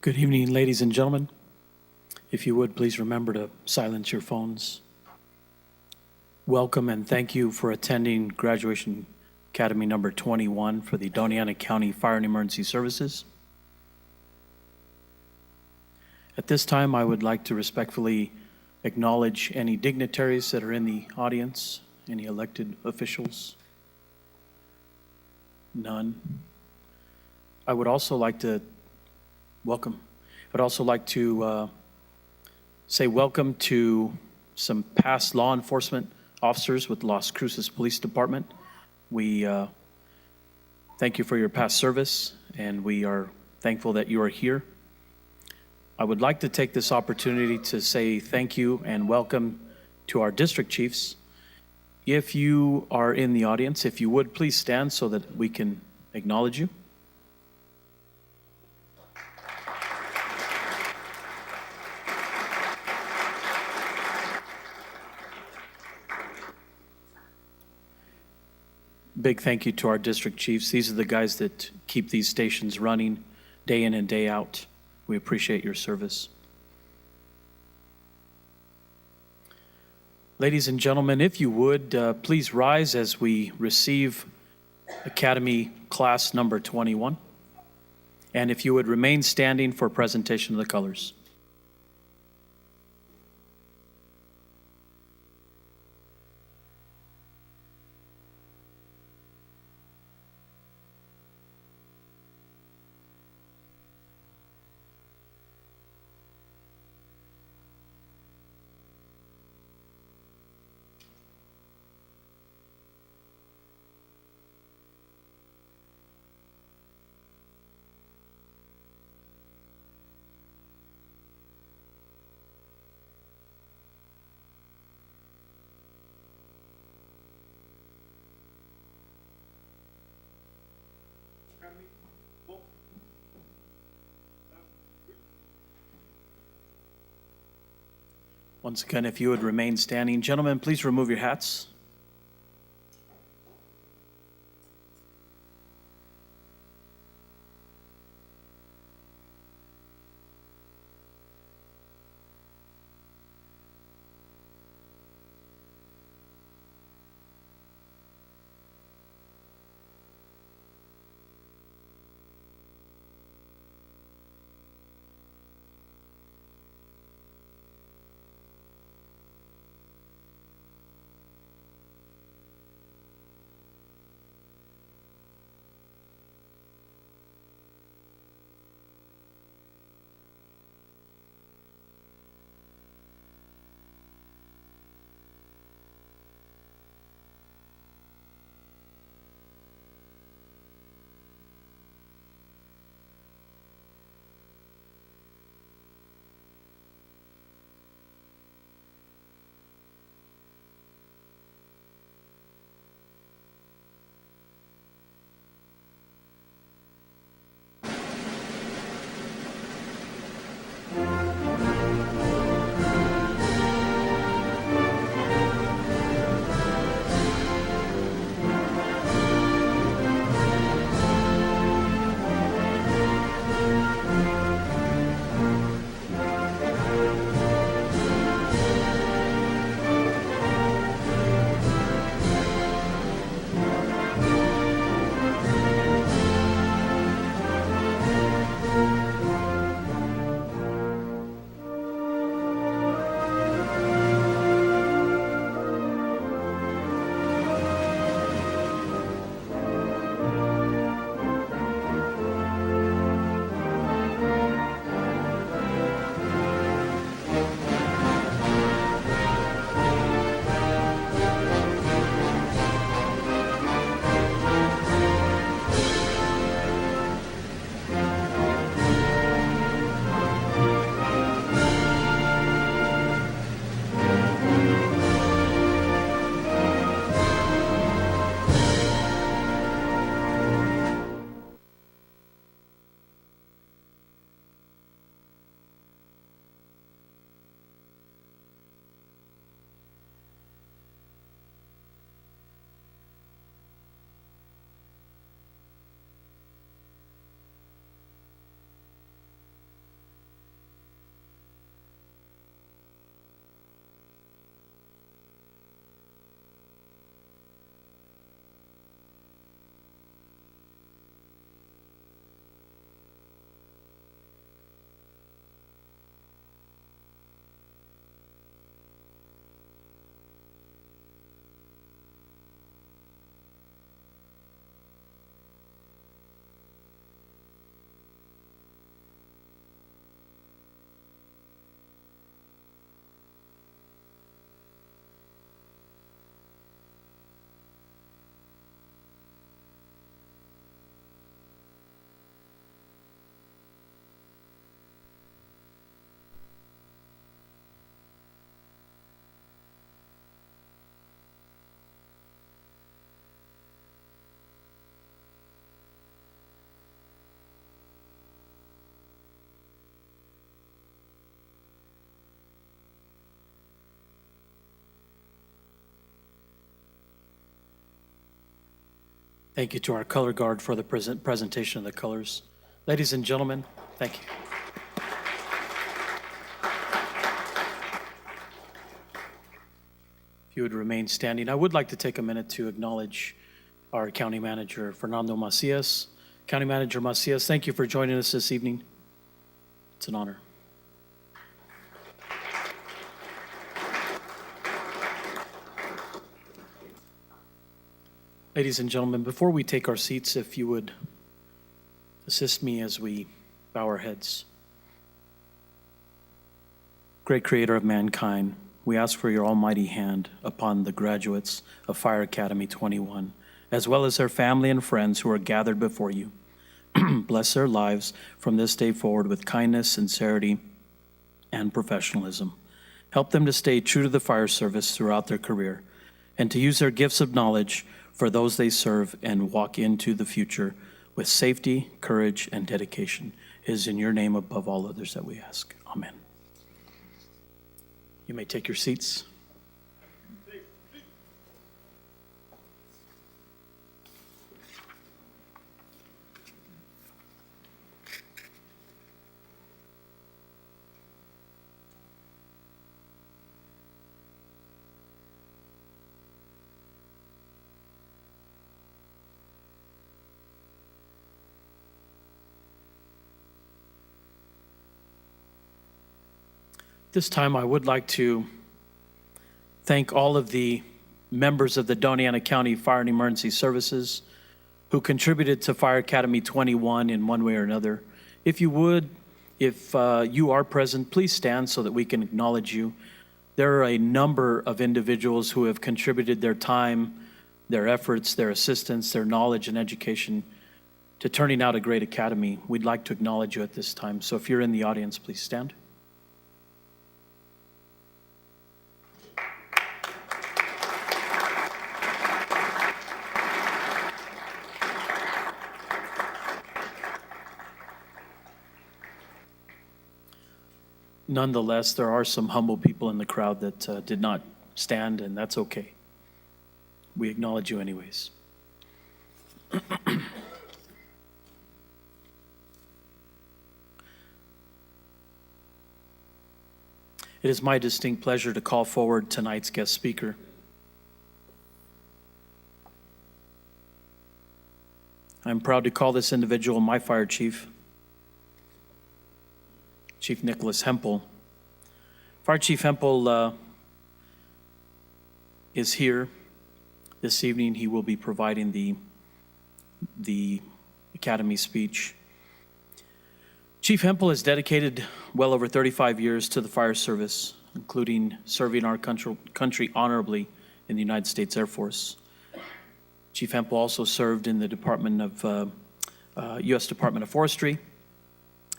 Good evening, ladies and gentlemen. If you would, please remember to silence your phones. Welcome and thank you for attending Graduation Academy number 21 for the Doña County Fire and Emergency Services. At this time, I would like to respectfully acknowledge any dignitaries that are in the audience, any elected officials. None. I would also like to welcome. I'd also like to say welcome to some past law enforcement officers with Las Cruces Police Department. We thank you for your past service, and we are thankful that you are here. I would like to take this opportunity to say thank you and welcome to our district chiefs. If you are in the audience, if you would please stand so that we can acknowledge you. Big thank you to our district chiefs. These are the guys that keep these stations running day in and day out. We appreciate your service. Ladies and gentlemen, if you would, please rise as we receive Academy Class number 21. And if you would remain standing for presentation of the colors. Once again, if you would remain standing. Gentlemen, please remove your hats. Thank you to our color guard for the presentation of the colors. Ladies and gentlemen, thank you. If you would remain standing, I would like to take a minute to acknowledge our County Manager, Fernando Macias. County Manager Macias, thank you for joining us this evening. It's an honor. Ladies and gentlemen, before we take our seats, if you would assist me as we bow our heads. Great Creator of mankind, we ask for your almighty hand upon the graduates of Fire Academy 21, as well as their family and friends who are gathered before you. Bless their lives from this day forward with kindness, sincerity, and professionalism. Help them to stay true to the fire service throughout their career and to use their gifts of knowledge for those they serve and walk into the future with safety, courage, and dedication. It is in your name above all others that we ask. Amen. You may take your seats. This time I would like to thank all of the members of the Doña County Fire and Emergency Services who contributed to Fire Academy 21 in one way or another. If you would, if you are present, please stand so that we can acknowledge you. There are a number of individuals who have contributed their time, their efforts, their assistance, their knowledge and education to turning out a great academy. We'd like to acknowledge you at this time. So if you're in the audience, please stand. Nonetheless, there are some humble people in the crowd that did not stand, and that's okay. We acknowledge you anyways. It is my distinct pleasure to call forward tonight's guest speaker. I'm proud to call this individual my fire chief, Chief Nicholas Hempel. Fire Chief Hempel is here this evening. He will be providing the Academy speech. Chief Hempel has dedicated well over 35 years to the fire service, including serving our country honorably in the United States Air Force. Chief Hempel also served in the U.S. Department of Forestry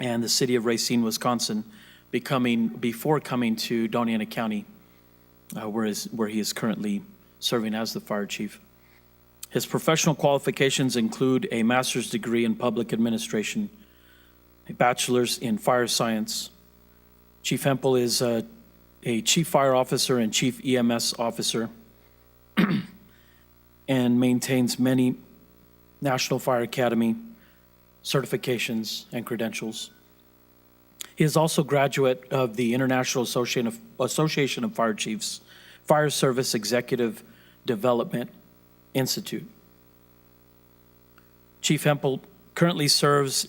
and the city of Racine, Wisconsin, before coming to Doña County, where he is currently serving as the fire chief. His professional qualifications include a master's degree in public administration, a bachelor's in fire science. Chief Hempel is a chief fire officer and chief EMS officer and maintains many National Fire Academy certifications and credentials. He is also a graduate of the International Association of Fire Chiefs, Fire Service Executive Development Institute. Chief Hempel currently serves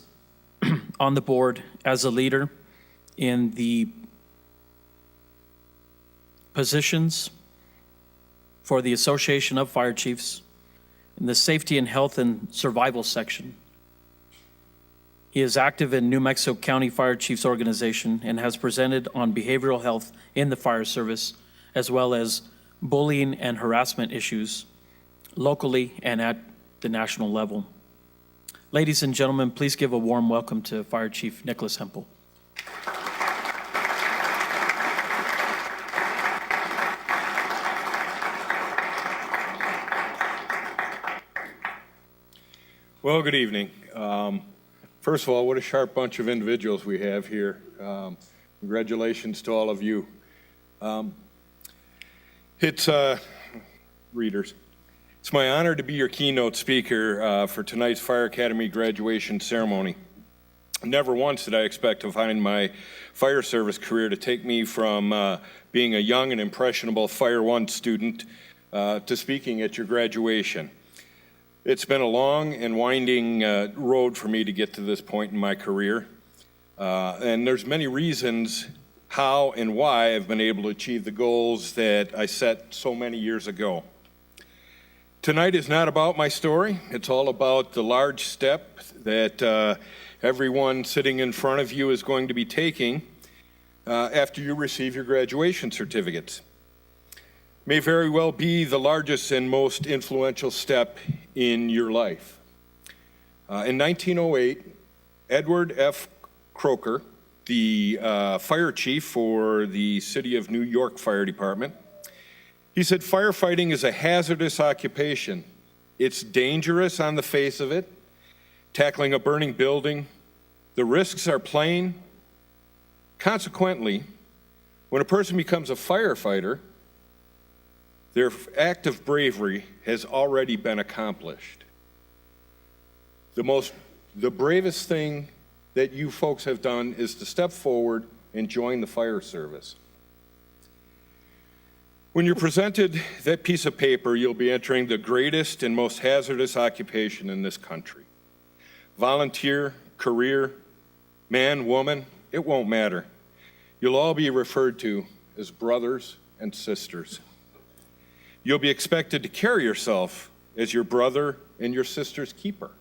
on the board as a leader in the positions for the Association of Fire Chiefs in the Safety and Health and Survival section. He is active in New Mexico County Fire Chiefs Organization and has presented on behavioral health in the fire service, as well as bullying and harassment issues locally and at the national level. Ladies and gentlemen, please give a warm welcome to Fire Chief Nicholas Hempel. Well, good evening. First of all, what a sharp bunch of individuals we have here. Congratulations to all of you. Readers. It's my honor to be your keynote speaker for tonight's Fire Academy graduation ceremony. Never once did I expect to find my fire service career to take me from being a young and impressionable Fire 1 student to speaking at your graduation. It's been a long and winding road for me to get to this point in my career. And there's many reasons how and why I've been able to achieve the goals that I set so many years ago. Tonight is not about my story. It's all about the large step that everyone sitting in front of you is going to be taking after you receive your graduation certificates. May very well be the largest and most influential step in your life. In 1908, Edward F. Croker, the fire chief for the City of New York Fire Department, he said, "Firefighting is a hazardous occupation. It's dangerous on the face of it, tackling a burning building. The risks are plain. Consequently, when a person becomes a firefighter, their act of bravery has already been accomplished. The bravest thing that you folks have done is to step forward and join the fire service." When you're presented that piece of paper, you'll be entering the greatest and most hazardous occupation in this country. Volunteer, career, man, woman, it won't matter. You'll all be referred to as brothers and sisters. You'll be expected to carry yourself as your brother and your sister's keeper.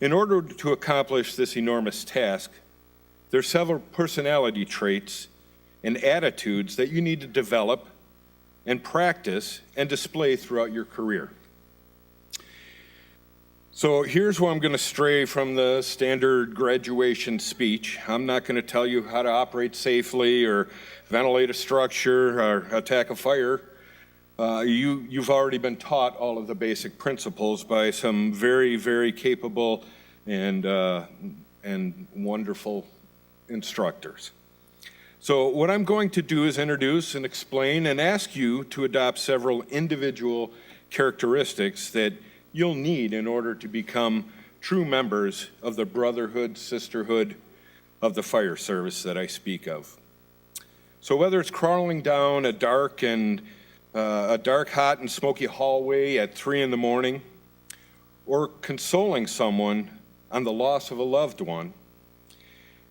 In order to accomplish this enormous task, there are several personality traits and attitudes that you need to develop and practice and display throughout your career. So here's where I'm going to stray from the standard graduation speech. I'm not going to tell you how to operate safely or ventilate a structure or attack a fire. You've already been taught all of the basic principles by some very, very capable and wonderful instructors. So what I'm going to do is introduce and explain and ask you to adopt several individual characteristics that you'll need in order to become true members of the brotherhood, sisterhood of the fire service that I speak of. So whether it's crawling down a dark, hot, and smoky hallway at 3 a.m, or consoling someone on the loss of a loved one,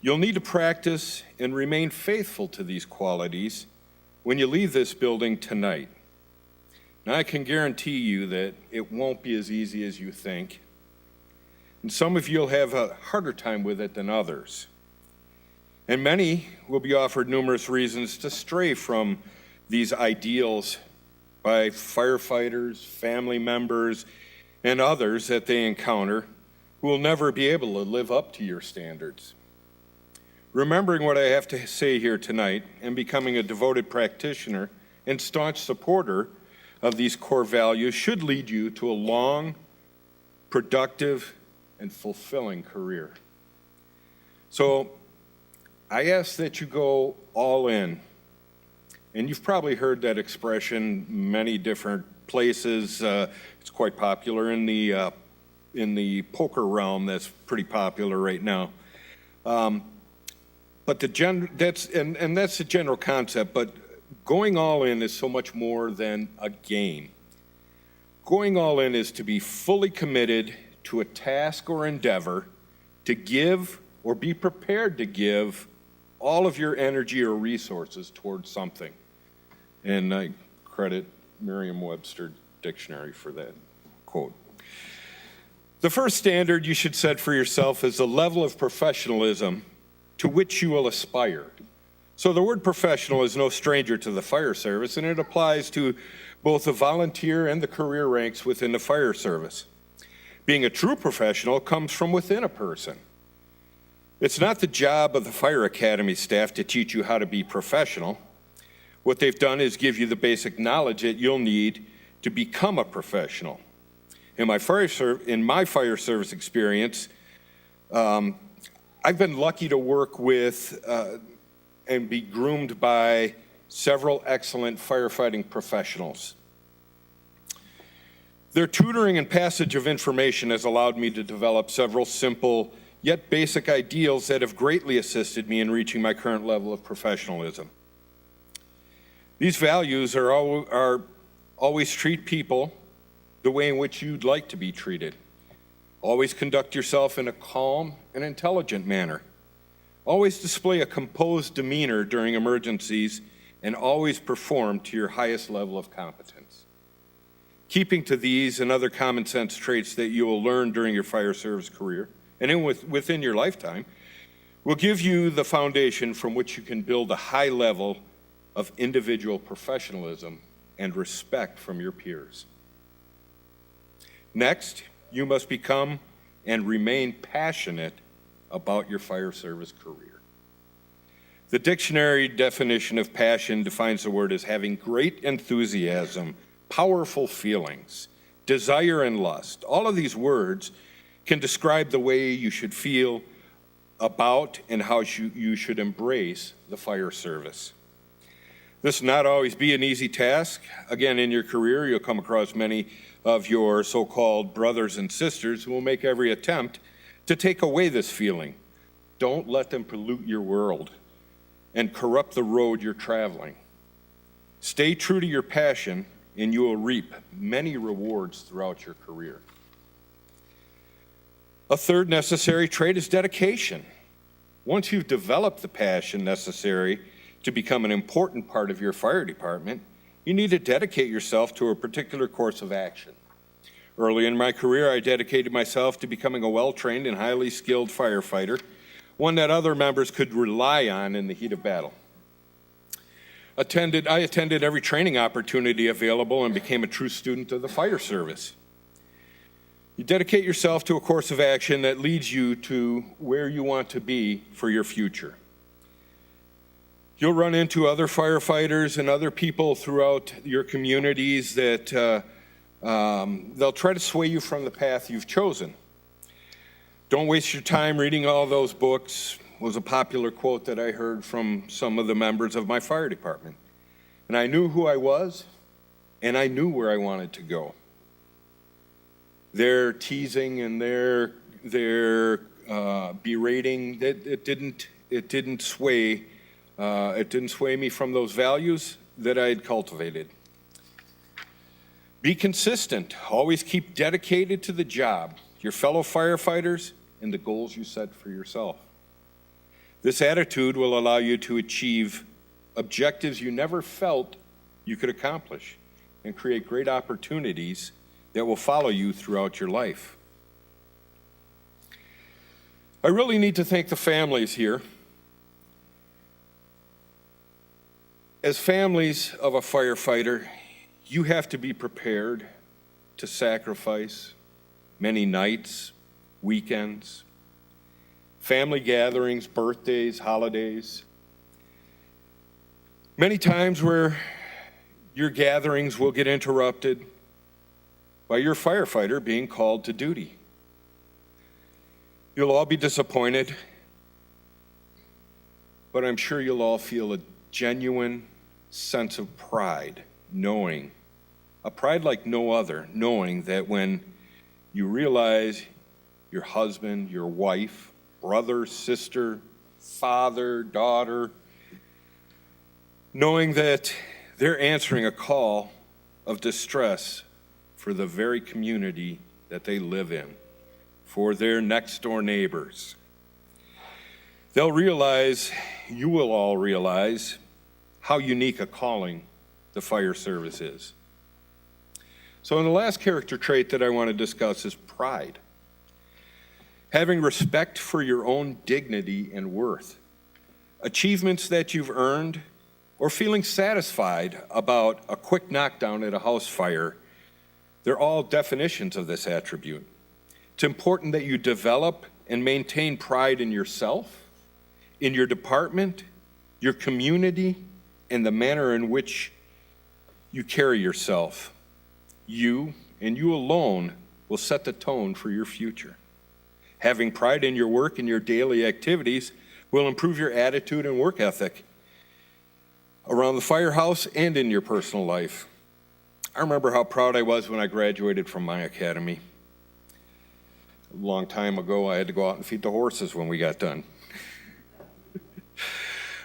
you'll need to practice and remain faithful to these qualities when you leave this building tonight. Now, I can guarantee you that it won't be as easy as you think, and some of you will have a harder time with it than others. And many will be offered numerous reasons to stray from these ideals by firefighters, family members, and others that they encounter who will never be able to live up to your standards. Remembering what I have to say here tonight and becoming a devoted practitioner and staunch supporter of these core values should lead you to a long, productive, and fulfilling career. So I ask that you go all in. And you've probably heard that expression many different places. It's quite popular in the poker realm. That's pretty popular right now. But that's the general concept, but going all in is so much more than a game. Going all in is to be fully committed to a task or endeavor, to give or be prepared to give all of your energy or resources towards something. And I credit Merriam-Webster Dictionary for that quote. The first standard you should set for yourself is the level of professionalism to which you will aspire. So the word professional is no stranger to the fire service, and it applies to both the volunteer and the career ranks within the fire service. Being a true professional comes from within a person. It's not the job of the Fire Academy staff to teach you how to be professional. What they've done is give you the basic knowledge that you'll need to become a professional. In my fire service experience, I've been lucky to work with and be groomed by several excellent firefighting professionals. Their tutoring and passage of information has allowed me to develop several simple yet basic ideals that have greatly assisted me in reaching my current level of professionalism. These values are always treat people the way in which you'd like to be treated. Always conduct yourself in a calm and intelligent manner. Always display a composed demeanor during emergencies, and always perform to your highest level of competence. Keeping to these and other common sense traits that you will learn during your fire service career and within your lifetime will give you the foundation from which you can build a high level of individual professionalism and respect from your peers. Next, you must become and remain passionate about your fire service career. The dictionary definition of passion defines the word as having great enthusiasm, powerful feelings, desire and lust. All of these words can describe the way you should feel about and how you should embrace the fire service. This will not always be an easy task. Again, in your career, you'll come across many of your so-called brothers and sisters who will make every attempt to take away this feeling. Don't let them pollute your world and corrupt the road you're traveling. Stay true to your passion, and you will reap many rewards throughout your career. A third necessary trait is dedication. Once you've developed the passion necessary to become an important part of your fire department, you need to dedicate yourself to a particular course of action. Early in my career, I dedicated myself to becoming a well-trained and highly skilled firefighter, one that other members could rely on in the heat of battle. I attended every training opportunity available and became a true student of the fire service. You dedicate yourself to a course of action that leads you to where you want to be for your future. You'll run into other firefighters and other people throughout your communities that they'll try to sway you from the path you've chosen. Don't waste your time reading all those books was a popular quote that I heard from some of the members of my fire department. And I knew who I was, and I knew where I wanted to go. Their teasing and their berating, it didn't sway me from those values that I had cultivated. Be consistent. Always keep dedicated to the job, your fellow firefighters, and the goals you set for yourself. This attitude will allow you to achieve objectives you never felt you could accomplish and create great opportunities that will follow you throughout your life. I really need to thank the families here. As families of a firefighter, you have to be prepared to sacrifice many nights, weekends, family gatherings, birthdays, holidays. Many times where your gatherings will get interrupted by your firefighter being called to duty. You'll all be disappointed, but I'm sure you'll all feel a genuine sense of pride, knowing, a pride like no other, knowing that when you realize your husband, your wife, brother, sister, father, daughter, knowing that they're answering a call of distress for the very community that they live in, for their next door neighbors. They'll realize, you will all realize, how unique a calling the fire service is. So the last character trait that I want to discuss is pride. Having respect for your own dignity and worth. Achievements that you've earned, or feeling satisfied about a quick knockdown at a house fire, they're all definitions of this attribute. It's important that you develop and maintain pride in yourself, in your department, your community, and the manner in which you carry yourself. You, and you alone, will set the tone for your future. Having pride in your work and your daily activities will improve your attitude and work ethic around the firehouse and in your personal life. I remember how proud I was when I graduated from my academy. A long time ago, I had to go out and feed the horses when we got done.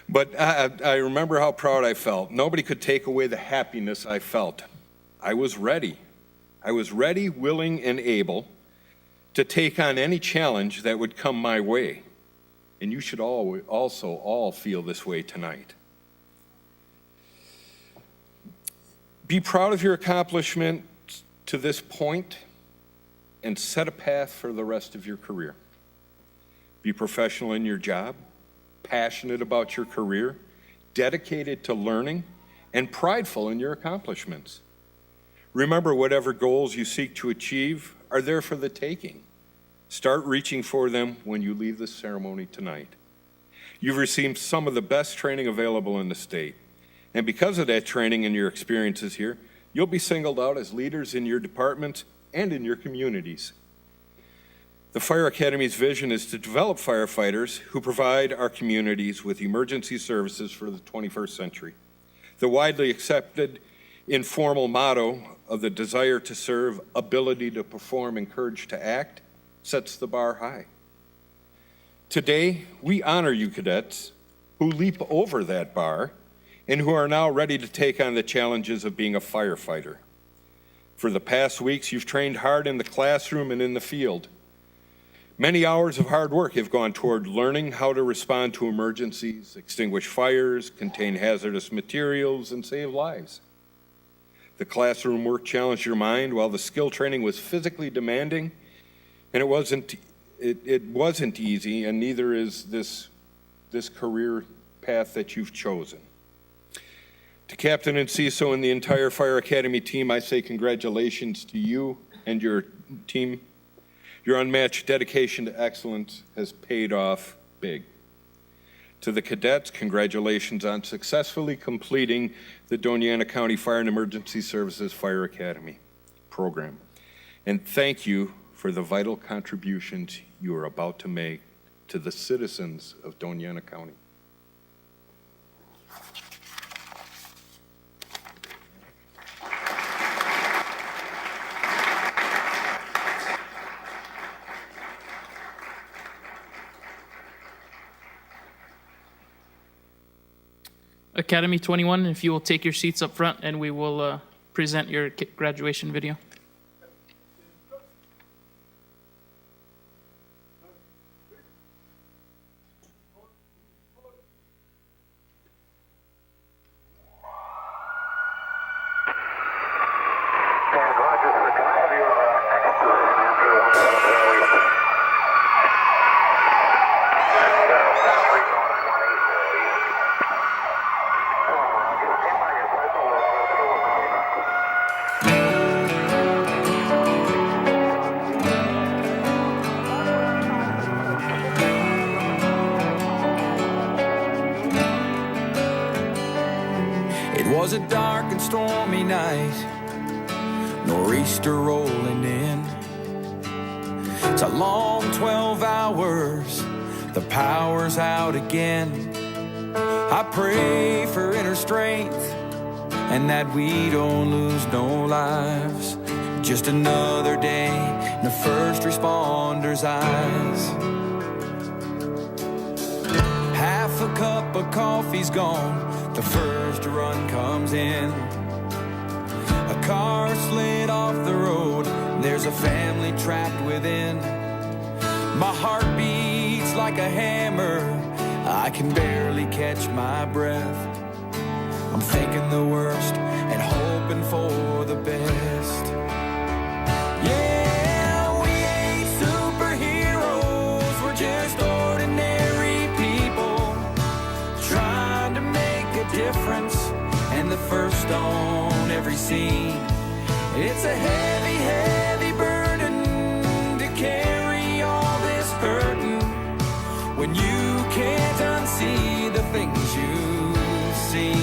But I remember how proud I felt. Nobody could take away the happiness I felt. I was ready. I was ready, willing, and able to take on any challenge that would come my way. And you should also all feel this way tonight. Be proud of your accomplishment to this point and set a path for the rest of your career. Be professional in your job, passionate about your career, dedicated to learning, and prideful in your accomplishments. Remember, whatever goals you seek to achieve are there for the taking. Start reaching for them when you leave this ceremony tonight. You've received some of the best training available in the state. And because of that training and your experiences here, you'll be singled out as leaders in your departments and in your communities. The Fire Academy's vision is to develop firefighters who provide our communities with emergency services for the 21st century. The widely accepted informal motto of the desire to serve, ability to perform, and courage to act sets the bar high. Today, we honor you cadets who leap over that bar and who are now ready to take on the challenges of being a firefighter. For the past weeks, you've trained hard in the classroom and in the field. Many hours of hard work have gone toward learning how to respond to emergencies, extinguish fires, contain hazardous materials, and save lives. The classroom work challenged your mind while the skill training was physically demanding, and it wasn't easy, and neither is this career path that you've chosen. To Captain and CISO and the entire Fire Academy team, I say congratulations to you and your team. Your unmatched dedication to excellence has paid off big. To the cadets, congratulations on successfully completing the Doña County Fire and Emergency Services Fire Academy program. And thank you for the vital contributions you are about to make to the citizens of Doña County. Academy 21, if you will take your seats up front and we will present your graduation video. Was a dark and stormy night, nor'easter rolling in. It's a long 12 hours, the power's out again. I pray for inner strength and that we don't lose no lives. Just another day in the first responders' eyes. Half a cup of coffee's gone, the first run comes in. A car slid off the road, there's a family trapped within. My heart beats like a hammer, I can barely catch my breath. I'm thinking the worst and hoping for the best. Yeah, we ain't superheroes, we're just ordinary people trying to make a difference, and the first on every scene. It's a heavy, heavy burden to carry all this burden when you can't unsee the things you've seen.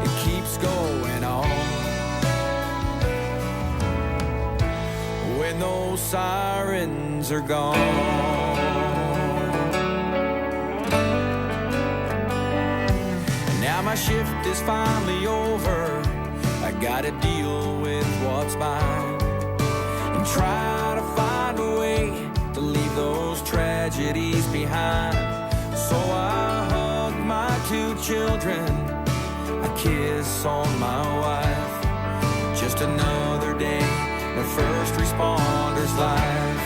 It keeps going on when those sirens are gone. Now my shift is finally over, I gotta deal with what's mine and try to find a way to leave those tragedies behind. So I hug my 2 children, I kiss on my wife. Just another day in a first responder's life.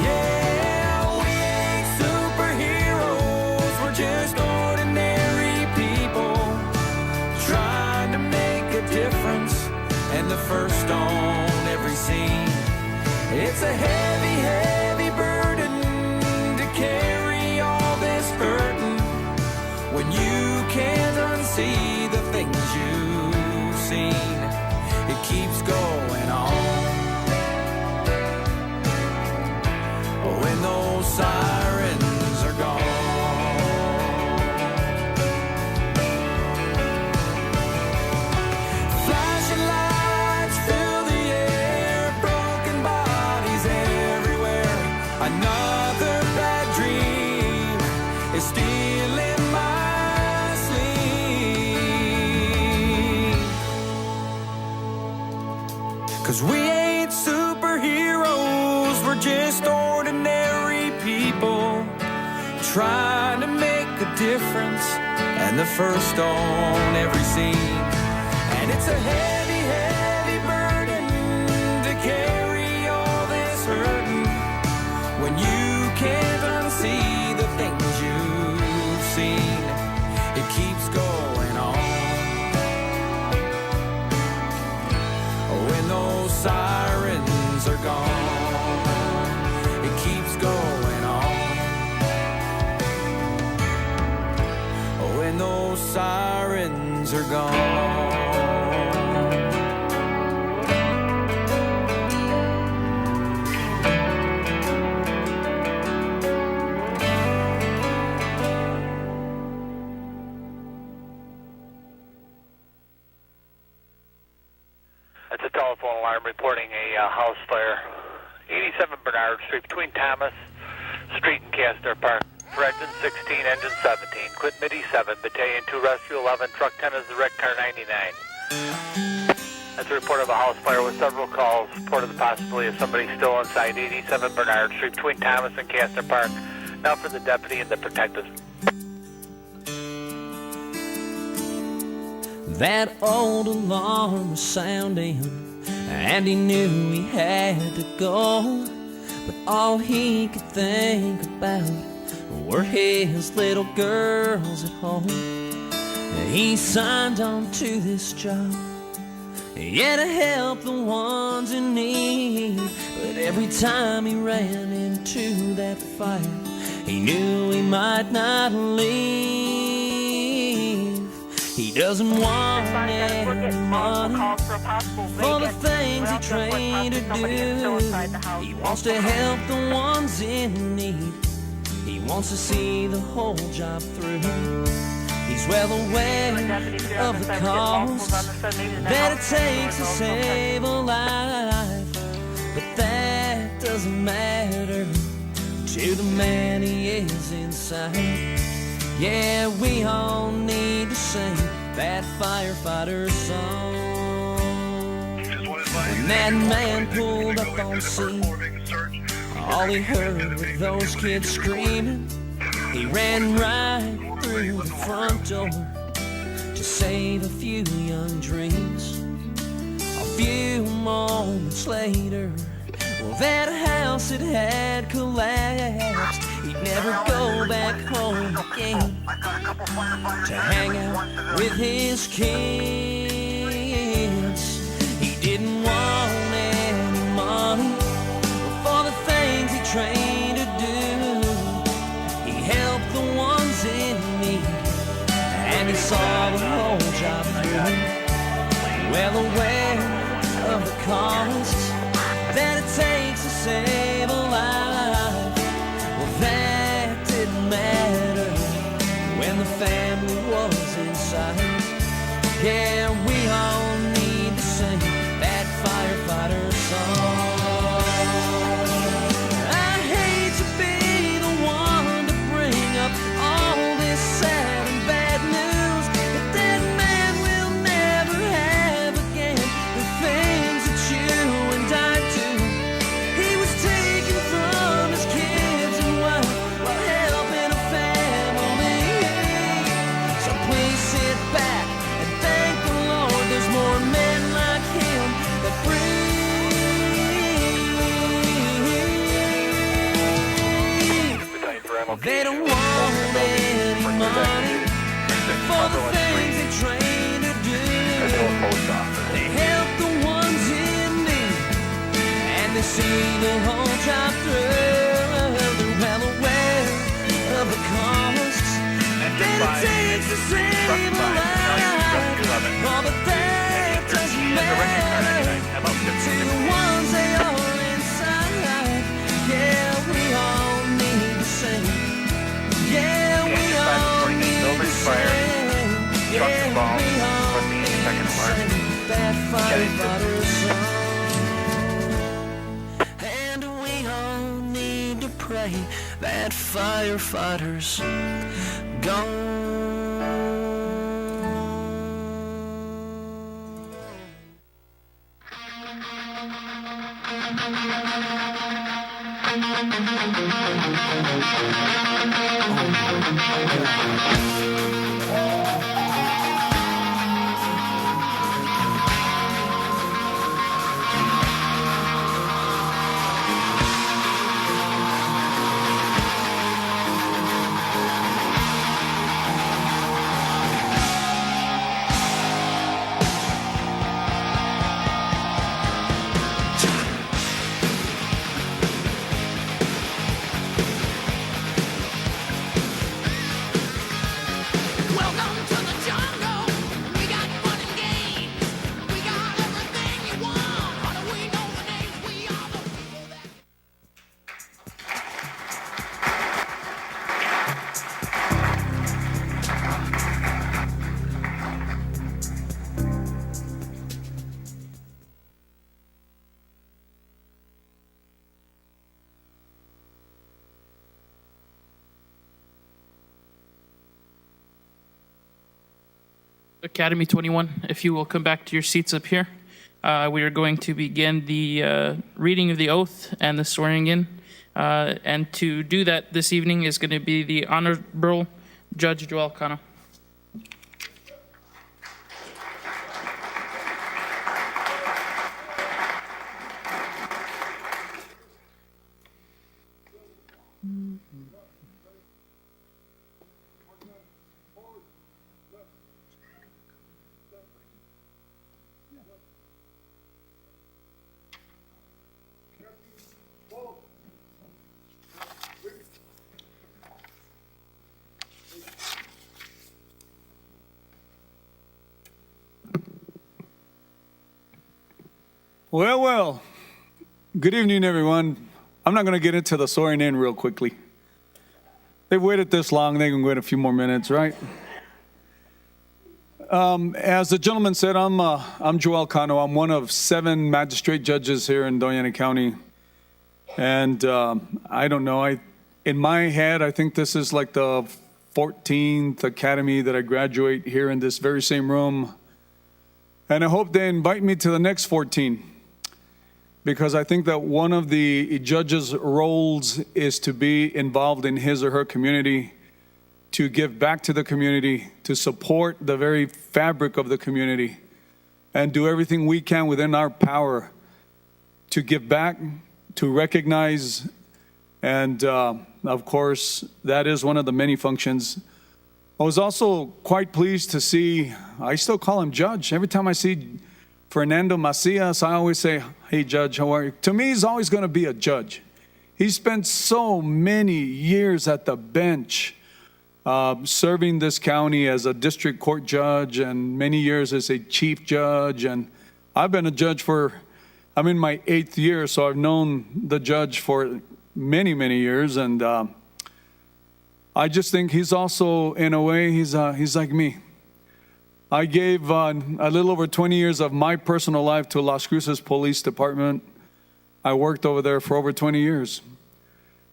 Yeah, we ain't superheroes, we're just ordinary people trying to make a difference and the first on every scene. It's a heavy, heavy burden to carry all this burden when you can't unsee the things you've seen. It keeps going on. When those sirens are gone. Flashing lights fill the air, broken bodies everywhere. Another bad dream is stealing my sleep. 'Cause we ain't superheroes, we're just ordinary people trying to make a difference and the first on every scene. And it's a heavy, heavy burden to carry all this hurting when you can't unsee the things you've seen. It keeps going on. When those sirens are gone, it keeps going on. When those sirens are gone. That's a telephone alarm reporting a house fire, 87 Bernard Street, between Thomas Street and Castor Park. For engine 16, engine 17, quit MIDI 7, Battalion 2, Rescue 11, truck 10 is the wreck car 99. That's a report of a house fire with several calls, reported the possibility of somebody still inside 87 Bernard Street, between Thomas and Castor Park. Now for the deputy and the protective. That old alarm was sounding, and he knew he had to go. But all he could think about were his little girls at home. He signed on to this job, yeah, to help the ones in need. But every time he ran into that fire, he knew he might not leave. He doesn't want any money for the things he trained to do. He wants to help the ones in need. He wants to see the whole job through. He's well aware of the cost that it takes to save a life. But that doesn't matter to the man he is inside. Yeah, we all need to sing that firefighter song. When that man pulled up on scene, all he heard were those kids screaming. He ran right through the front door to save a few young dreams. A few moments later, well, that house it had collapsed. He'd never go back home again to hang out with his kids. He didn't want any money for the things he trained to do. He helped the ones in need, and he saw the whole job through. Well aware of the cost that it takes to save a life. Well, that didn't matter when the family was inside. Yeah, we all need to sing that firefighter song. I hate to be the one to bring up all this sad and bad news, but that man will never have takes to save a life. Oh, but that doesn't matter to the ones they are inside. Yeah, we all need the same. Yeah, we all need the same. Yeah, we all need the same. That firefighter song. And we all need to pray that firefighters gone. Welcome to the jungle. We got fun and games. We got everything you want. How do we know the names? We are the people that. Academy 21, if you will come back to your seats up here. We are going to begin the reading of the oath and the swearing in. And to do that this evening is going to be the Honorable Judge Joel Cano. Well, good evening, everyone. I'm not going to get into the swearing in real quickly. They've waited this long, they can wait a few more minutes, right? As the gentleman said, I'm Joel Cano. I'm one of 7 magistrate judges here in Doña County. And I don't know, in my head, I think this is like the 14th academy that I graduate here in this very same room. And I hope they invite me to the next 14. Because I think that one of the judge's roles is to be involved in his or her community, to give back to the community, to support the very fabric of the community, and do everything we can within our power to give back, to recognize, and of course, that is one of the many functions. I was also quite pleased to see, I still call him Judge. Every time I see Fernando Macias, I always say, hey, Judge, how are you? To me, he's always going to be a judge. He spent so many years at the bench serving this county as a district court judge and many years as a chief judge. And I've been a judge I'm in my 8th year, so I've known the judge for many, many years. And I just think he's also, in a way, he's like me. I gave a little over 20 years of my personal life to Las Cruces Police Department. I worked over there for over 20 years.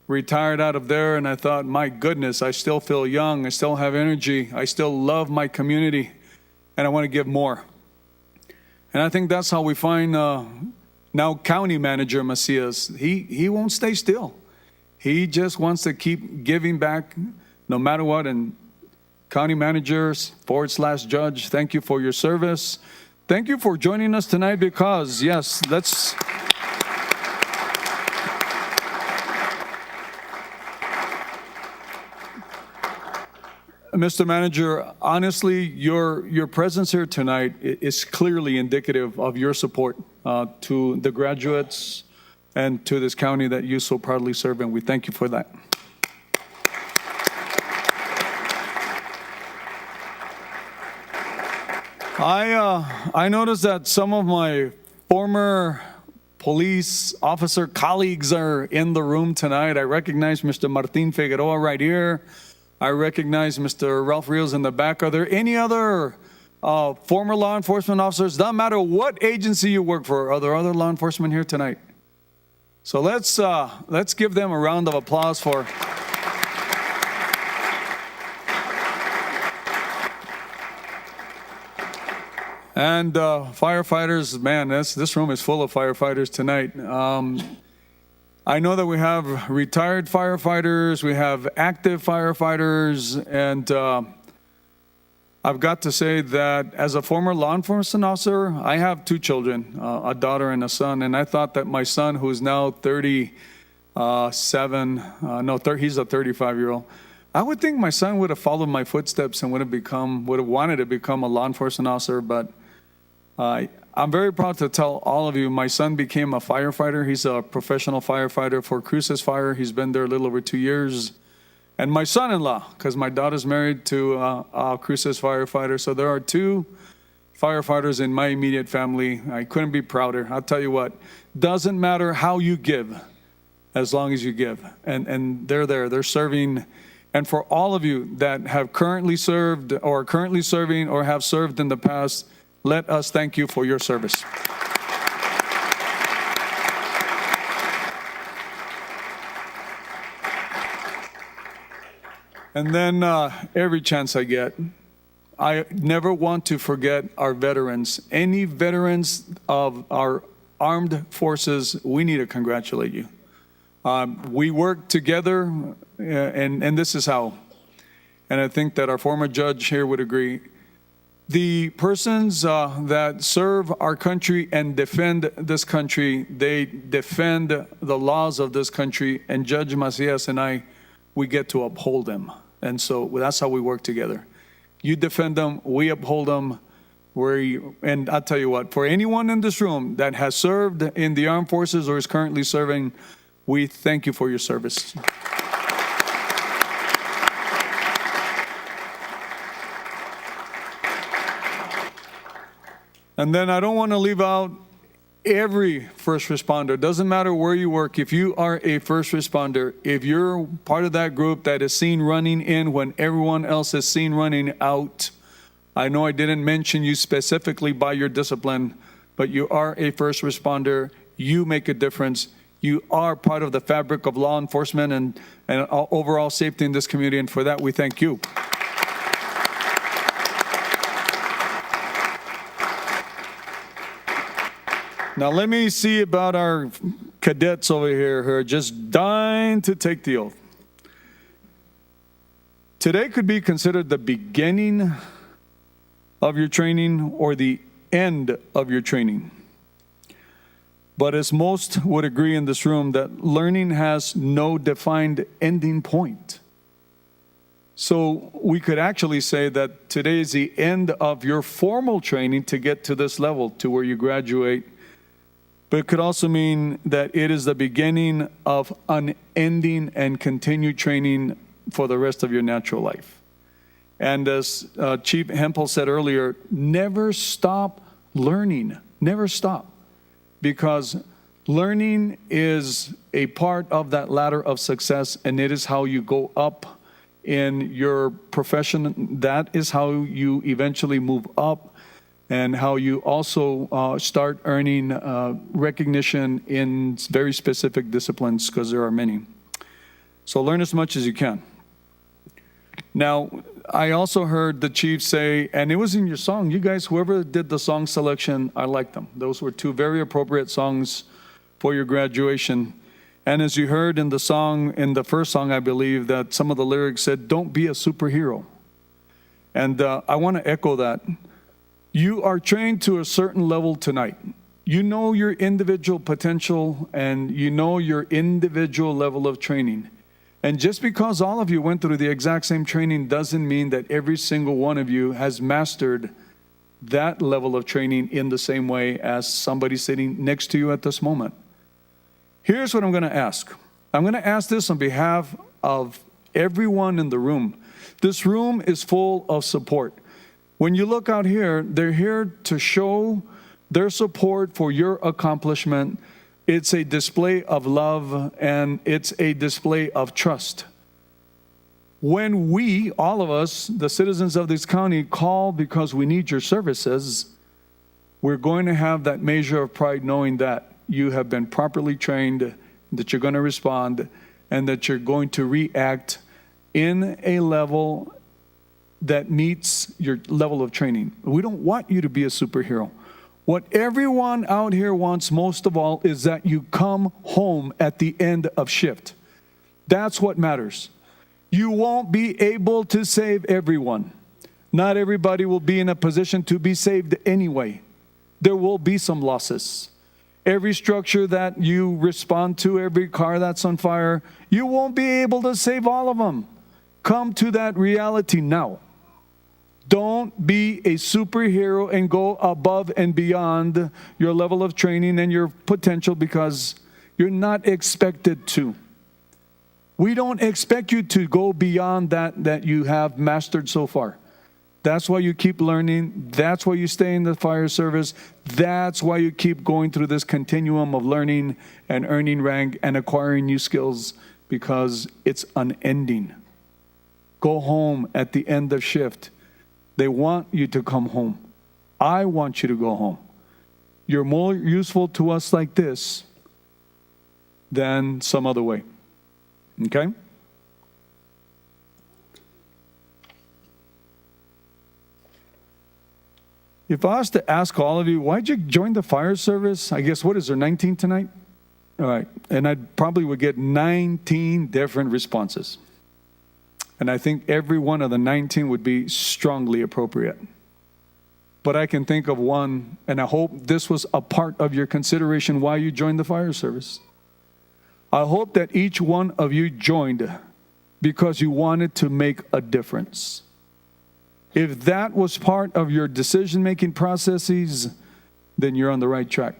Retired out of there, and I thought, my goodness, I still feel young. I still have energy. I still love my community, and I want to give more. And I think that's how we find now County Manager Macias. He won't stay still. He just wants to keep giving back no matter what. And County Managers / Judge, thank you for your service. Thank you for joining us tonight because, yes, let's... Mr. Manager, honestly, your presence here tonight is clearly indicative of your support to the graduates and to this county that you so proudly serve, and we thank you for that. I noticed that some of my former police officer colleagues are in the room tonight. I recognize Mr. Martin Figueroa right here. I recognize Mr. Ralph Rios in the back. Are there any other former law enforcement officers? Doesn't matter what agency you work for. Are there other law enforcement here tonight? So let's give them a round of applause for. And firefighters, man, this room is full of firefighters tonight. I know that we have retired firefighters, we have active firefighters, and I've got to say that as a former law enforcement officer, I have two children, a daughter and a son, and I thought that my son, who's now 37, he's a 35-year-old, I would think my son would have followed my footsteps and would have wanted to become a law enforcement officer, but I'm very proud to tell all of you, my son became a firefighter. He's a professional firefighter for Cruces Fire. He's been there a little over 2 years. And my son-in-law, because my daughter's married to a Cruces firefighter. So there are two firefighters in my immediate family. I couldn't be prouder. I'll tell you what, doesn't matter how you give, as long as you give. And they're there, they're serving. And for all of you that have currently served or are currently serving or have served in the past, let us thank you for your service. And then every chance I get, I never want to forget our veterans. Any veterans of our armed forces, we need to congratulate you. We work together, and this is how. And I think that our former judge here would agree. The persons that serve our country and defend this country, they defend the laws of this country, and Judge Macias and I, we get to uphold them. And so that's how we work together. You defend them, we uphold them. And I'll tell you what, for anyone in this room that has served in the armed forces or is currently serving, we thank you for your service. And then I don't want to leave out every first responder. Doesn't matter where you work. If you are a first responder, if you're part of that group that is seen running in when everyone else is seen running out, I know I didn't mention you specifically by your discipline, but you are a first responder. You make a difference. You are part of the fabric of law enforcement and overall safety in this community, and for that we thank you. Now let me see about our cadets over here who are just dying to take the oath. Today could be considered the beginning of your training or the end of your training. But as most would agree in this room, that learning has no defined ending point. So we could actually say that today is the end of your formal training to get to this level, to where you graduate. But it could also mean that it is the beginning of unending and continued training for the rest of your natural life. And as Chief Hempel said earlier, never stop learning. Never stop. Because learning is a part of that ladder of success, and it is how you go up in your profession. That is how you eventually move up, and how you also start earning recognition in very specific disciplines, because there are many. So learn as much as you can. Now, I also heard the chief say, and it was in your song, you guys, whoever did the song selection, I liked them. Those were two very appropriate songs for your graduation. And as you heard in the song, in the first song, I believe, that some of the lyrics said, don't be a superhero. And I want to echo that. You are trained to a certain level tonight. You know your individual potential and you know your individual level of training. And just because all of you went through the exact same training doesn't mean that every single one of you has mastered that level of training in the same way as somebody sitting next to you at this moment. Here's what I'm going to ask. I'm going to ask this on behalf of everyone in the room. This room is full of support. When you look out here, they're here to show their support for your accomplishment. It's a display of love and it's a display of trust. When we, all of us, the citizens of this county, call because we need your services, we're going to have that measure of pride knowing that you have been properly trained, that you're going to respond, and that you're going to react in a level that meets your level of training. We don't want you to be a superhero. What everyone out here wants most of all is that you come home at the end of shift. That's what matters. You won't be able to save everyone. Not everybody will be in a position to be saved anyway. There will be some losses. Every structure that you respond to, every car that's on fire, you won't be able to save all of them. Come to that reality now. Don't be a superhero and go above and beyond your level of training and your potential because you're not expected to. We don't expect you to go beyond that you have mastered so far. That's why you keep learning. That's why you stay in the fire service. That's why you keep going through this continuum of learning and earning rank and acquiring new skills, because it's unending. Go home at the end of shift. They want you to come home. I want you to go home. You're more useful to us like this than some other way. Okay? If I was to ask all of you, why'd you join the fire service? I guess, what is there, 19 tonight? All right. And I probably would get 19 different responses. And I think every one of the 19 would be strongly appropriate. But I can think of one, and I hope this was a part of your consideration why you joined the fire service. I hope that each one of you joined because you wanted to make a difference. If that was part of your decision-making processes, then you're on the right track.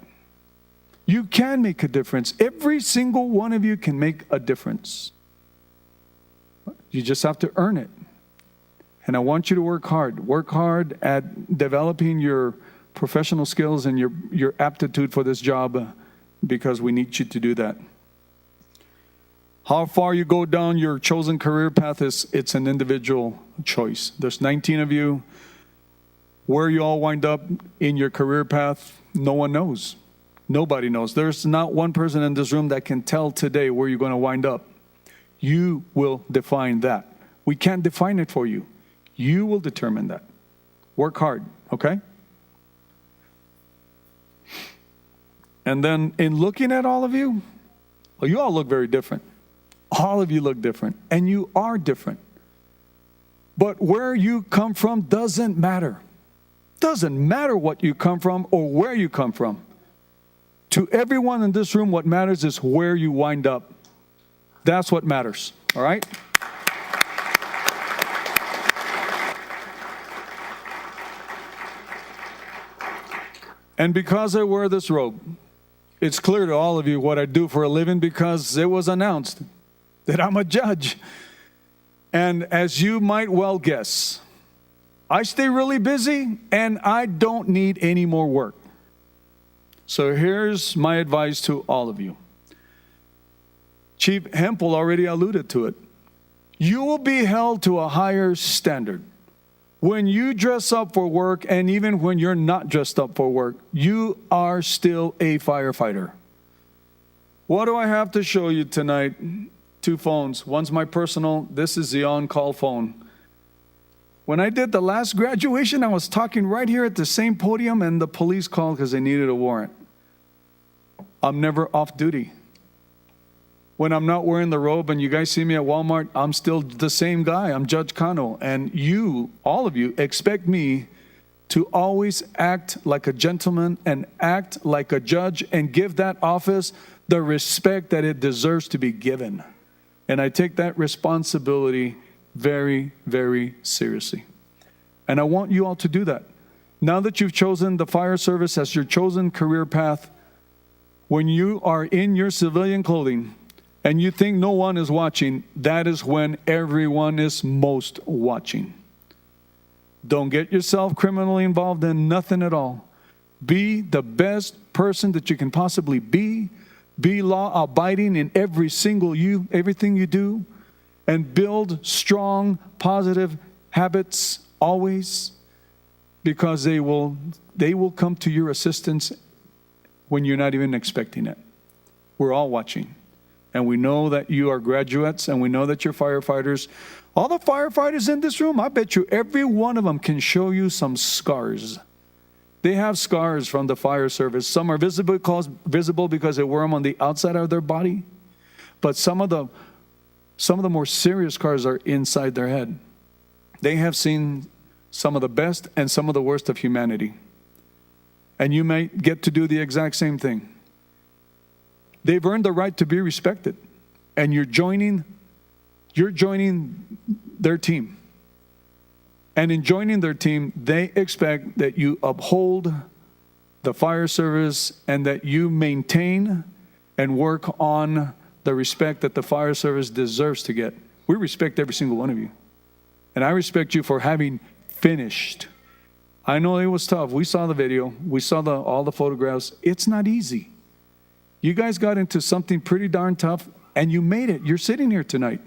You can make a difference. Every single one of you can make a difference. You just have to earn it. And I want you to work hard. Work hard at developing your professional skills and your aptitude for this job, because we need you to do that. How far you go down your chosen career path it's an individual choice. There's 19 of you. Where you all wind up in your career path, no one knows. Nobody knows. There's not one person in this room that can tell today where you're going to wind up. You will define that. We can't define it for you. You will determine that. Work hard, okay? And then in looking at all of you, well, you all look very different. All of you look different, and you are different. But where you come from doesn't matter. Doesn't matter what you come from or where you come from. To everyone in this room, what matters is where you wind up. That's what matters, all right? And because I wear this robe, it's clear to all of you what I do for a living, because it was announced that I'm a judge. And as you might well guess, I stay really busy and I don't need any more work. So here's my advice to all of you. Chief Hempel already alluded to it. You will be held to a higher standard. When you dress up for work, and even when you're not dressed up for work, you are still a firefighter. What do I have to show you tonight? 2 phones. One's my personal. This is the on-call phone. When I did the last graduation, I was talking right here at the same podium, and the police called because they needed a warrant. I'm never off duty. When I'm not wearing the robe and you guys see me at Walmart, I'm still the same guy. I'm Judge Cano. And you, all of you, expect me to always act like a gentleman and act like a judge and give that office the respect that it deserves to be given. And I take that responsibility very, very seriously. And I want you all to do that. Now that you've chosen the fire service as your chosen career path, when you are in your civilian clothing and you think no one is watching, that is when everyone is most watching. Don't get yourself criminally involved in nothing at all. Be the best person that you can possibly be. Be law abiding in everything you do, and build strong, positive habits always, because they will come to your assistance when you're not even expecting it. We're all watching, and we know that you are graduates, and we know that you're firefighters. All the firefighters in this room, I bet you every one of them can show you some scars. They have scars from the fire service. Some are visible because they wear them on the outside of their body. But some of the more serious scars are inside their head. They have seen some of the best and some of the worst of humanity. And you may get to do the exact same thing. They've earned the right to be respected. And you're joining their team. And in joining their team, they expect that you uphold the fire service and that you maintain and work on the respect that the fire service deserves to get. We respect every single one of you. And I respect you for having finished. I know it was tough. We saw the video. We saw all the photographs. It's not easy. You guys got into something pretty darn tough, and you made it. You're sitting here tonight.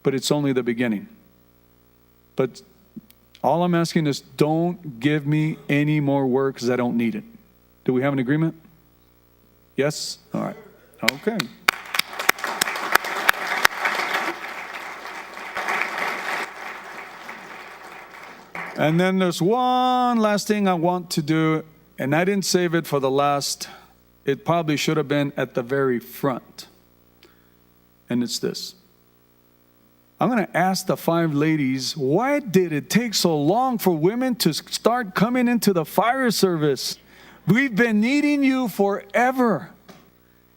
But it's only the beginning. But all I'm asking is, don't give me any more work because I don't need it. Do we have an agreement? Yes? All right. Okay. And then there's one last thing I want to do, and I didn't save it for the last. It probably should have been at the very front. And it's this. I'm going to ask the 5 ladies, why did it take so long for women to start coming into the fire service? We've been needing you forever.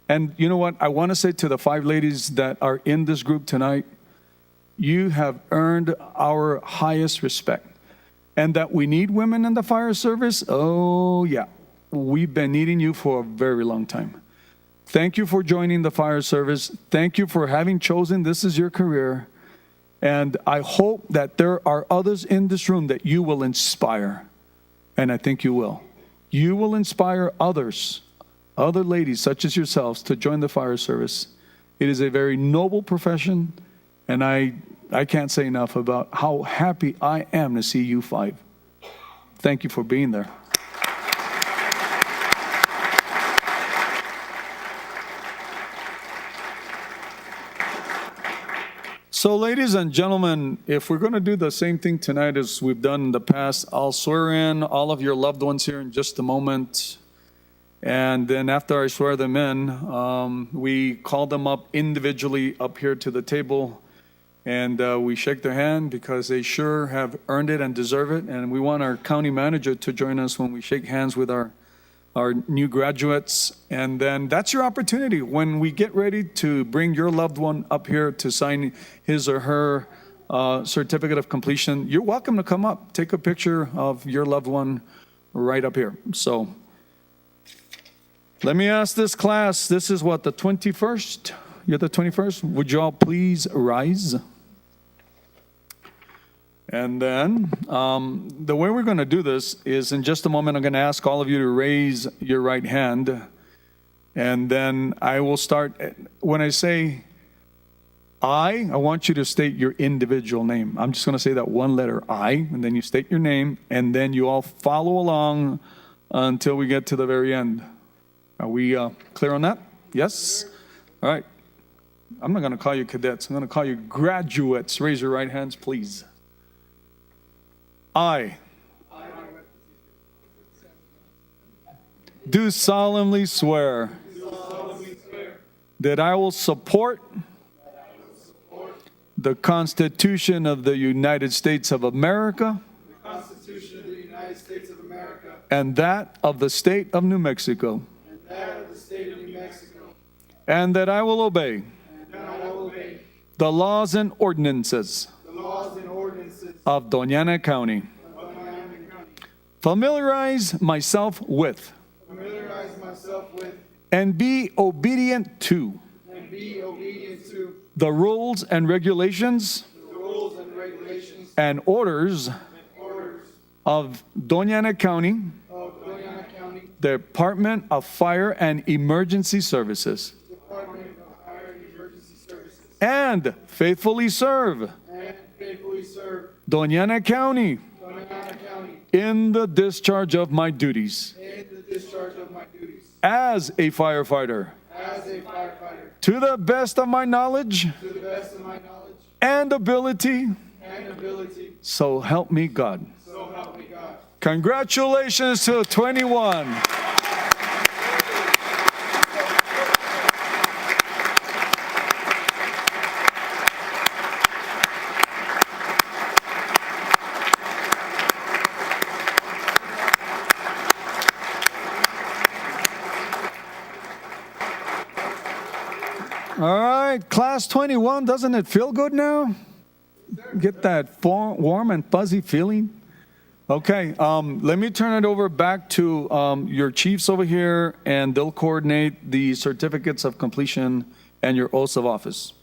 And you know what? I want to say to the 5 ladies that are in this group tonight, you have earned our highest respect. And that we need women in the fire service? Oh, yeah. We've been needing you for a very long time. Thank you for joining the fire service. Thank you for having chosen this as your career. And I hope that there are others in this room that you will inspire. And I think you will. You will inspire others, other ladies such as yourselves, to join the fire service. It is a very noble profession, and I can't say enough about how happy I am to see you 5. Thank you for being there. So, ladies and gentlemen, if we're going to do the same thing tonight as we've done in the past, I'll swear in all of your loved ones here in just a moment. And then after I swear them in, we call them up individually up here to the table. And we shake their hand because they sure have earned it and deserve it. And we want our county manager to join us when we shake hands with our new graduates. And then that's your opportunity. When we get ready to bring your loved one up here to sign his or her certificate of completion, you're welcome to come up. Take a picture of your loved one right up here. So let me ask this class. This is what, the 21st? You're the 21st? Would you all please rise? And then the way we're going to do this is in just a moment, I'm going to ask all of you to raise your right hand. And then I will start. When I say I want you to state your individual name. I'm just going to say that one letter, I, and then you state your name. And then you all follow along until we get to the very end. Are we clear on that? Yes? All right. I'm not going to call you cadets. I'm going to call you graduates. Raise your right hands, please. I do solemnly swear that I will support the Constitution of the United States of America and that of the state of New Mexico, and that I will obey the laws and ordinances of Doña County. Familiarize myself with and be obedient to the rules and regulations and orders of Doña County, Department of Fire and Emergency Services, and faithfully serve Doña County in the discharge of my duties as a firefighter to the best of my knowledge and ability. So help me God. Congratulations to 21. All right, class 21, doesn't it feel good now? Get that warm and fuzzy feeling? Okay, let me turn it over back to your chiefs over here, and they'll coordinate the certificates of completion and your oaths of office.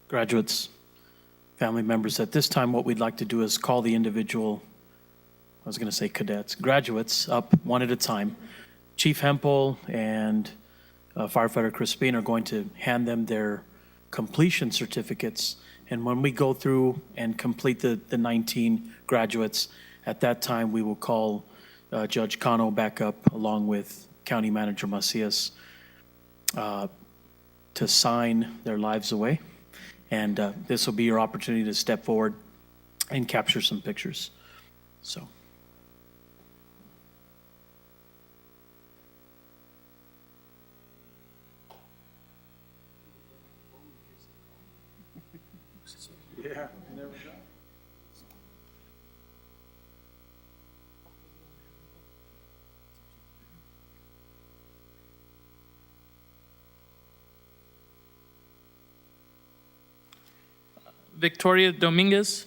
Graduates, family members, at this time, what we'd like to do is call the individual, I was going to say cadets, graduates up one at a time. Chief Hempel and Firefighter Crispin are going to hand them their completion certificates. And when we go through and complete the 19 graduates, at that time, we will call Judge Cano back up along with County Manager Macias to sign their lives away. And this will be your opportunity to step forward and capture some pictures. So. Yeah, never got. Victoria Dominguez.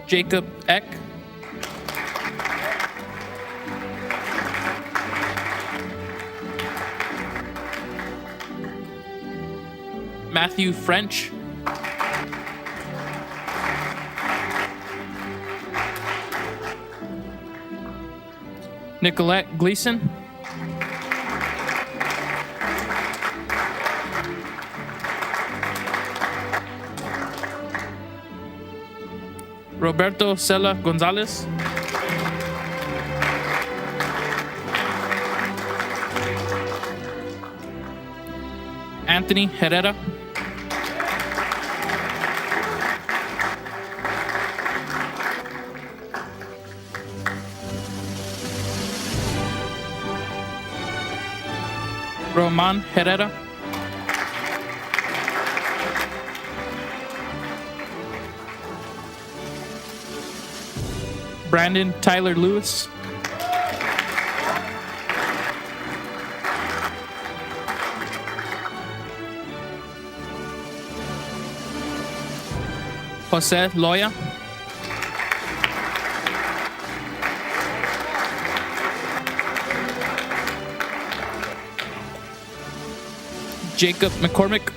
Jacob Eck. Matthew French. Nicollette Gleason. Roberto Sella-Gonzalez. Anthony Herrera. Roman Herrera. Brandon Tyler Lewis. Jose Loya. Jacob McCormick.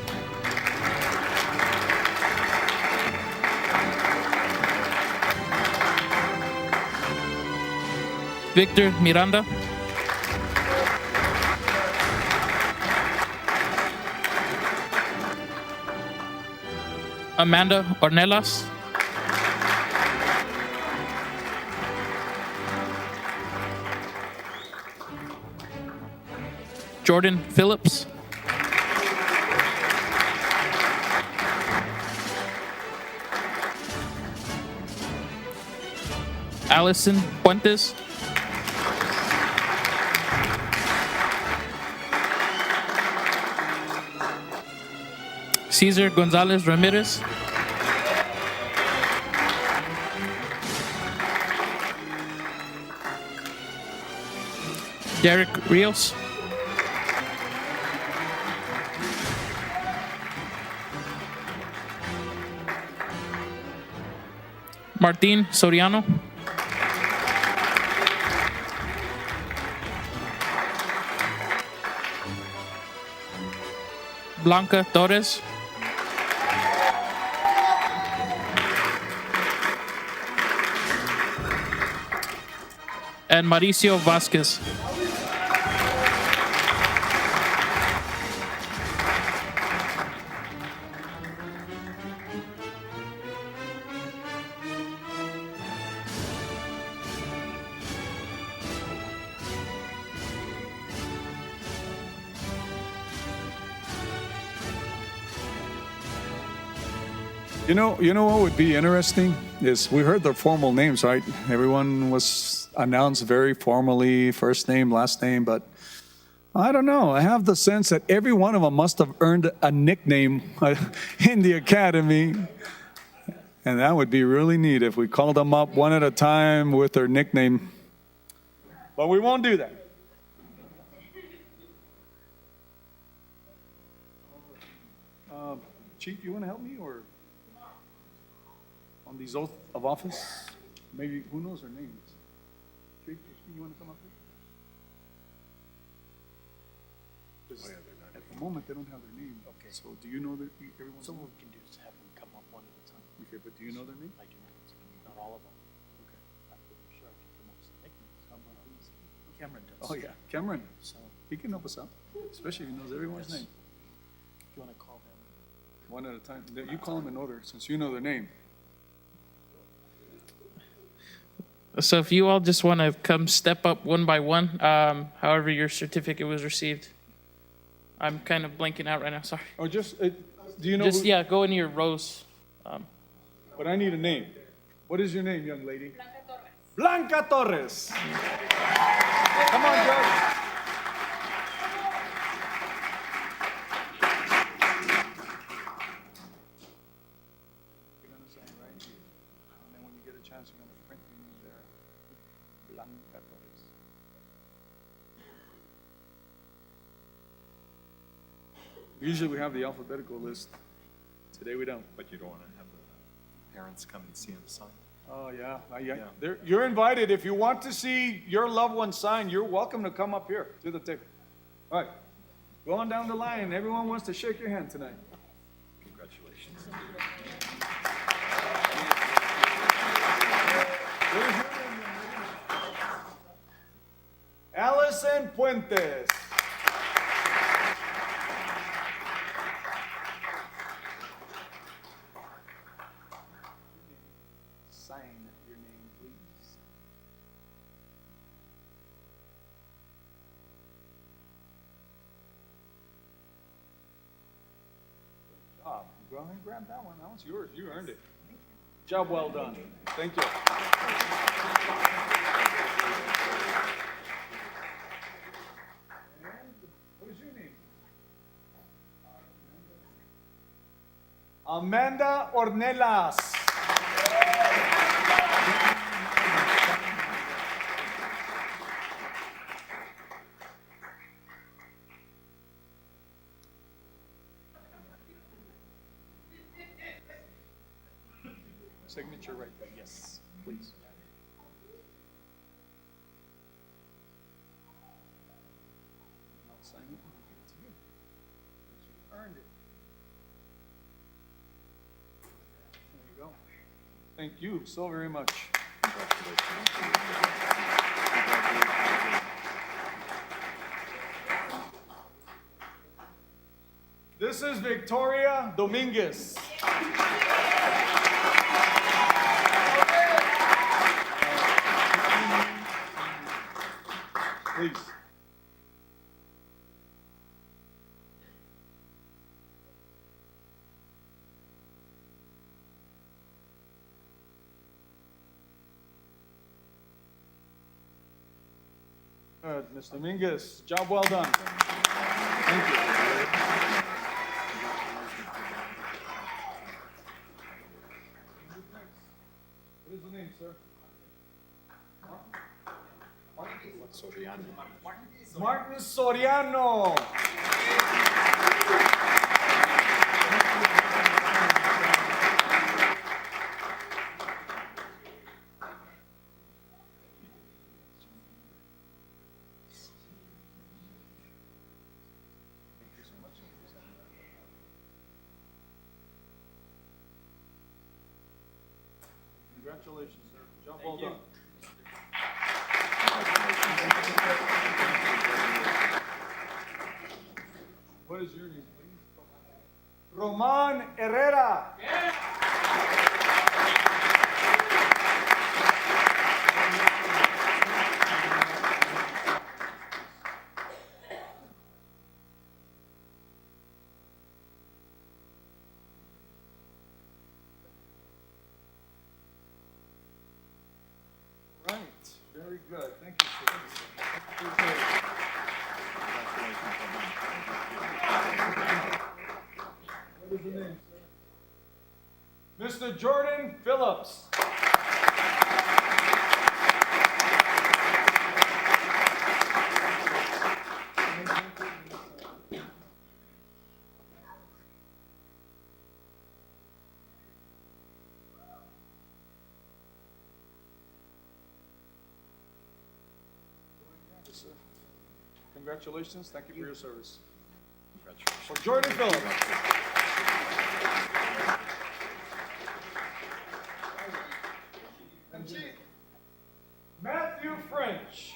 Victor Miranda. Amanda Ornelas. Jordan Phillips. Allyson Puentes. Gonzalez Ramirez. Derrick Rios. Martin Soriano. Blanca Torres. And Mauricio Vasquez. You know what would be interesting is we heard their formal names, right? Everyone was announced very formally, first name, last name, but I don't know. I have the sense that every one of them must have earned a nickname in the academy. And that would be really neat if we called them up one at a time with their nickname. But we won't do that. Chief, you want to help me or on these oath of office? Maybe, who knows their names? Chief, you want to come up here? 'Cause at the moment, they don't have their name. Okay. So do you know that everyone? So what we can do is have them come up one at a time. Okay, but do you know their name? I do not all of them. Okay. I'm pretty sure I can come up with some nicknames. How about these? Cameron does. Oh, yeah, Cameron. So He can help us out, especially if he knows everyone's Yes. name. if you want to call them. One at a time. You call them in order since you know their name. So if you all just want to come step up one by one, however your certificate was received. I'm kind of blanking out right now, sorry. Or just, do you know? Just, who- yeah, go into your rows. But I need a name. What is your name, young lady? Blanca Torres. Come on, Judge. You're gonna sign right here. And then when you get a chance, you're gonna print your name there. Blanca Torres. Usually we have the alphabetical list. Today we don't. But you don't want to have the parents come and see him sign? Oh, yeah. You're invited. If you want to see your loved one sign, you're welcome to come up here to the table. All right. Go on down the line. Everyone wants to shake your hand tonight. Congratulations. What is your name, young lady? Allyson Puentes. Sign your name, please. Good job. Go ahead and grab that one. That one's yours. You earned it. Job well done. Thank you. And what is your name? Amanda Ornelas. Signature right there, yes, please. I'll sign it and give it to you. You earned it. There you go. Thank you so very much. This is Victoria Dominguez. Please. Good, Ms. Dominguez, job well done. Thank you. sir? Soriano. Martin Soriano. Congratulations, sir. Job well done. What is your name, please? Roman Herrera. Right, very good. Thank you, sir. What is your name, sir? Mr. Jordan Phillips. Yes, sir. Congratulations. Thank you for your service. For Jordan Phillips. Matthew French.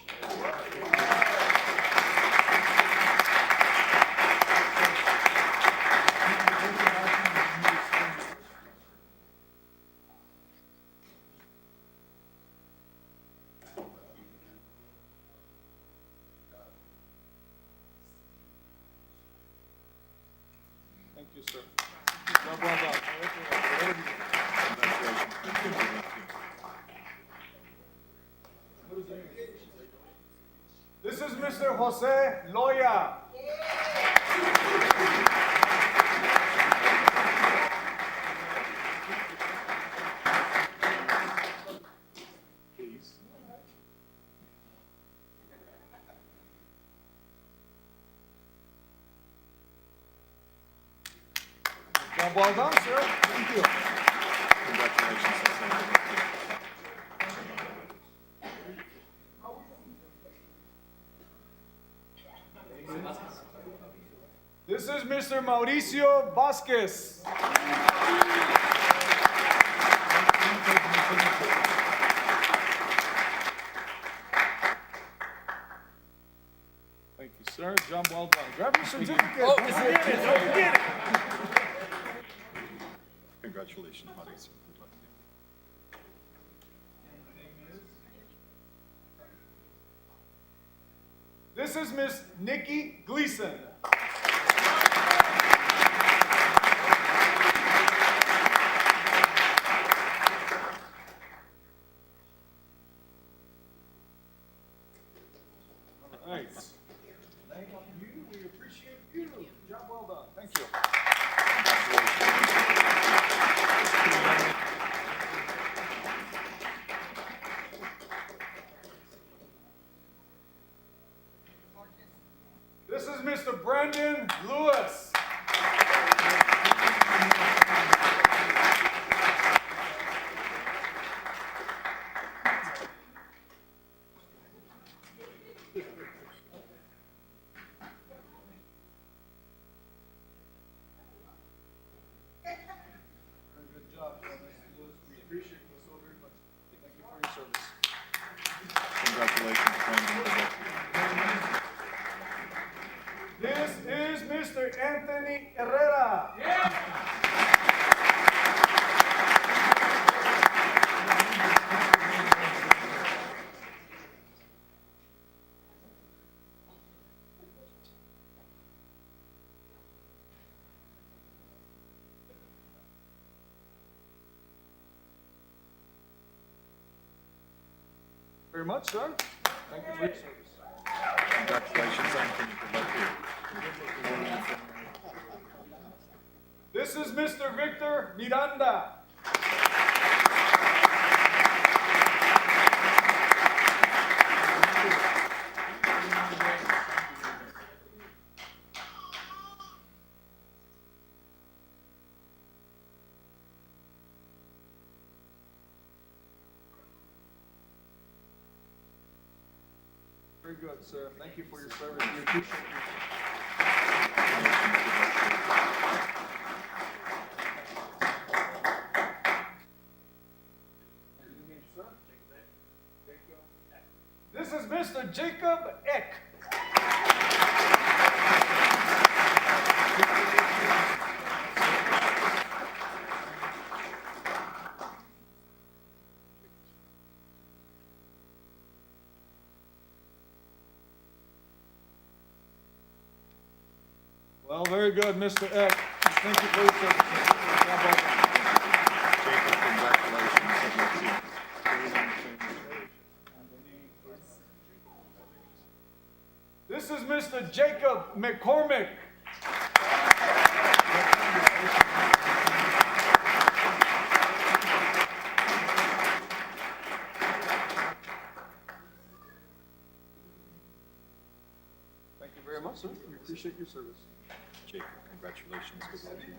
Thank you, sir. Job well done. This is Mr. Jose Loya. Job well done, sir. Thank you. Congratulations. This is Mr. Mauricio Vasquez. Thank you, sir. Job well done. Grab your certificate. Don't forget it. Don't forget it. Congratulations, Mauricio. Good luck to you. This is Miss Nikki Gleason. Nice. Thank you. We appreciate you. Job well done. Thank you. This is Mr. Brandon Lewis. Very good job, Mr. Lewis. We appreciate you so very much. Thank you for your service. Congratulations, Brandon. This is Mr. Anthony Herrera. Very much, sir. Thank you for your service. Congratulations, Anthony. Good luck to you. This is Mr. Victor Miranda. Very good, sir. Thank you for your service. We appreciate you. This is Mr. Jacob Eck. Well, very good, Mr. Eck. Thank you for your service. Jacob, congratulations. This is Mr. Jacob McCormick. Thank you very much, sir. We appreciate your service. Jacob, congratulations. Good luck to you.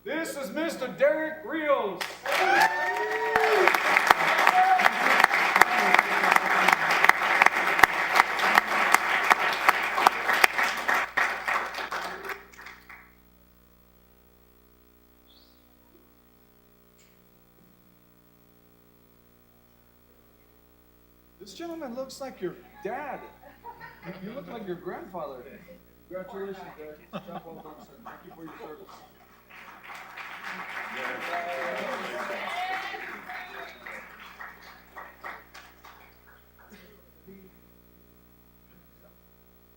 This is Mr. Derrick Rios. This gentleman looks like your dad. You look like your grandfather. Congratulations, Derrick. Job well done, sir. Thank you for your service.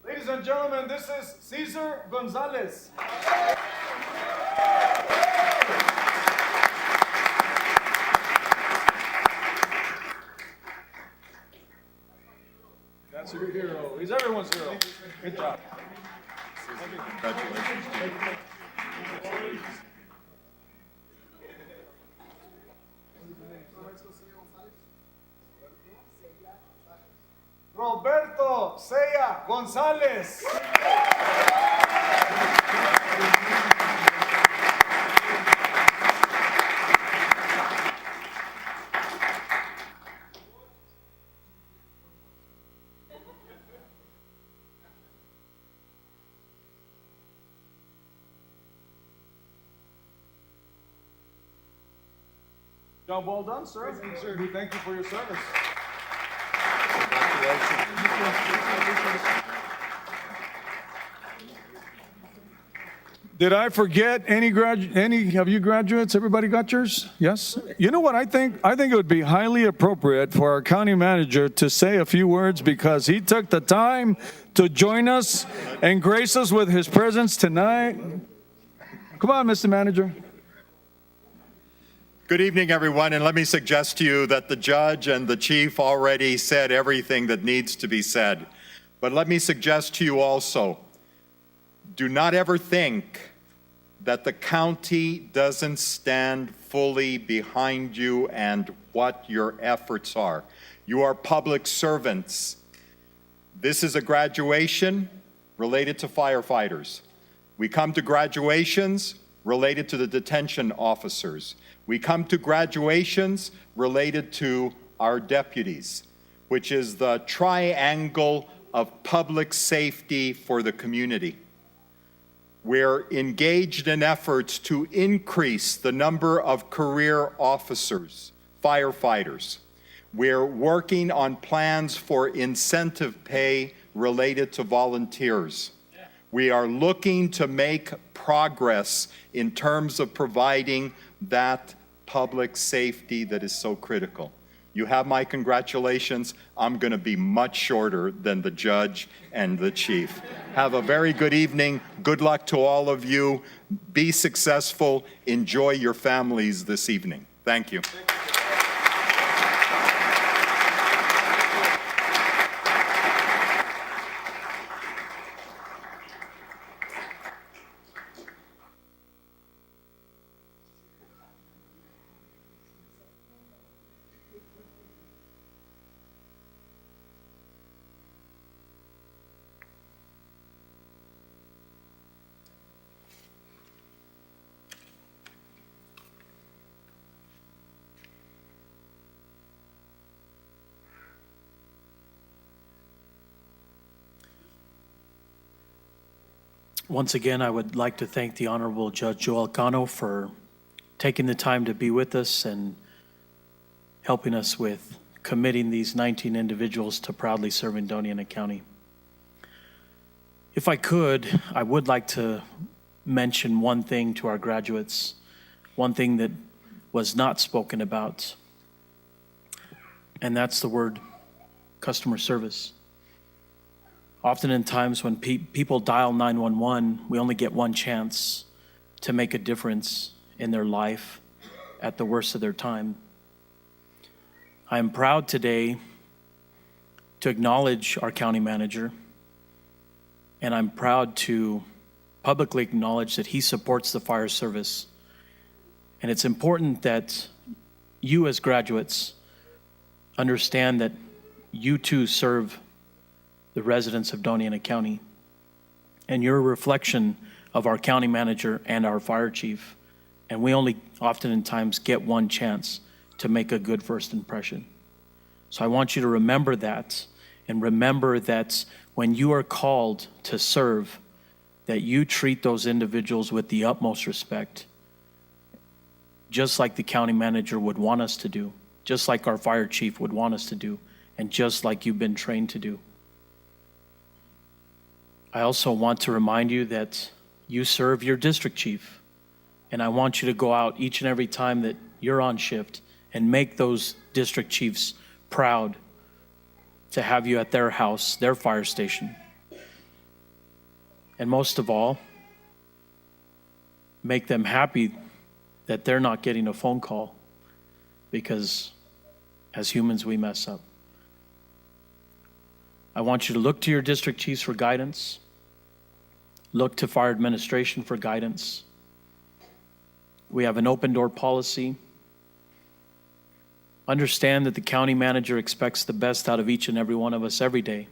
Ladies and gentlemen, this is Sella-Gonzalez. That's your hero. He's everyone's hero. Good job. Congratulations, Jacob. Roberto Sella-Gonzalez. Job well done, sir. We thank you for your service. Did I forget any of you graduates? Everybody got yours? Yes? You know what I think? I think it would be highly appropriate for our county manager to say a few words because he took the time to join us and grace us with his presence tonight. Come on, Mr. Manager. Good evening, everyone, and let me suggest to you that the judge and the chief already said everything that needs to be said. But let me suggest to you also, do not ever think that the county doesn't stand fully behind you and what your efforts are. You are public servants. This is a graduation related to firefighters. We come to graduations related to the detention officers. We come to graduations related to our deputies, which is the triangle of public safety for the community. We're engaged in efforts to increase the number of career officers, firefighters. We're working on plans for incentive pay related to volunteers. We are looking to make progress in terms of providing that public safety that is so critical. You have my congratulations. I'm going to be much shorter than the judge and the chief. Have a very good evening. Good luck to all of you. Be successful. Enjoy your families this evening. Thank you. Once again, I would like to thank the Honorable Judge Joel Cano for taking the time to be with us and helping us with committing these 19 individuals to proudly serving Doña County. If I could, I would like to mention one thing to our graduates, one thing that was not spoken about, and that's the word customer service. Often in times when people dial 911, we only get one chance to make a difference in their life at the worst of their time. I am proud today to acknowledge our county manager, and I'm proud to publicly acknowledge that he supports the fire service. And it's important that you as graduates understand that you too serve the residents of Doña County, and you're a reflection of our county manager and our fire chief. And we only oftentimes get one chance to make a good first impression. So I want you to remember that, and remember that when you are called to serve, that you treat those individuals with the utmost respect, just like the county manager would want us to do, just like our fire chief would want us to do, and just like you've been trained to do. I also want to remind you that you serve your district chief, and I want you to go out each and every time that you're on shift and make those district chiefs proud to have you at their house, their fire station. And most of all, make them happy that they're not getting a phone call, because as humans, we mess up. I want you to look to your district chiefs for guidance. Look to fire administration for guidance. We have an open door policy. Understand that the county manager expects the best out of each and every one of us every day,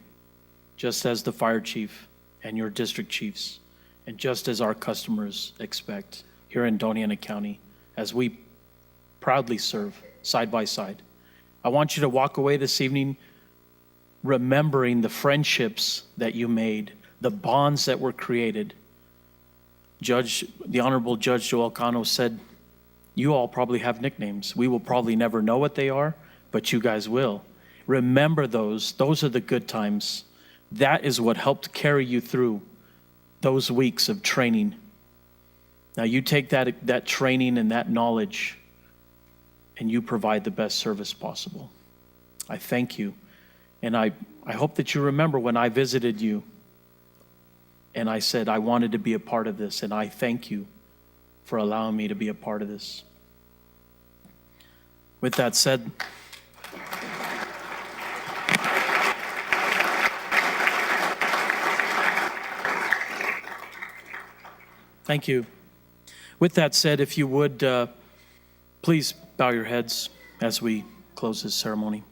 just as the fire chief and your district chiefs, and just as our customers expect here in Doña County, as we proudly serve side by side. I want you to walk away this evening remembering the friendships that you made, the bonds that were created. The Honorable Judge Joel Cano said, you all probably have nicknames. We will probably never know what they are, but you guys will. Remember those. Those are the good times. That is what helped carry you through those weeks of training. Now you take that training and that knowledge, and you provide the best service possible. I thank you. And I hope that you remember when I visited you and I said I wanted to be a part of this, and I thank you for allowing me to be a part of this. With that said, thank you. With that said, if you would, please bow your heads as we close this ceremony.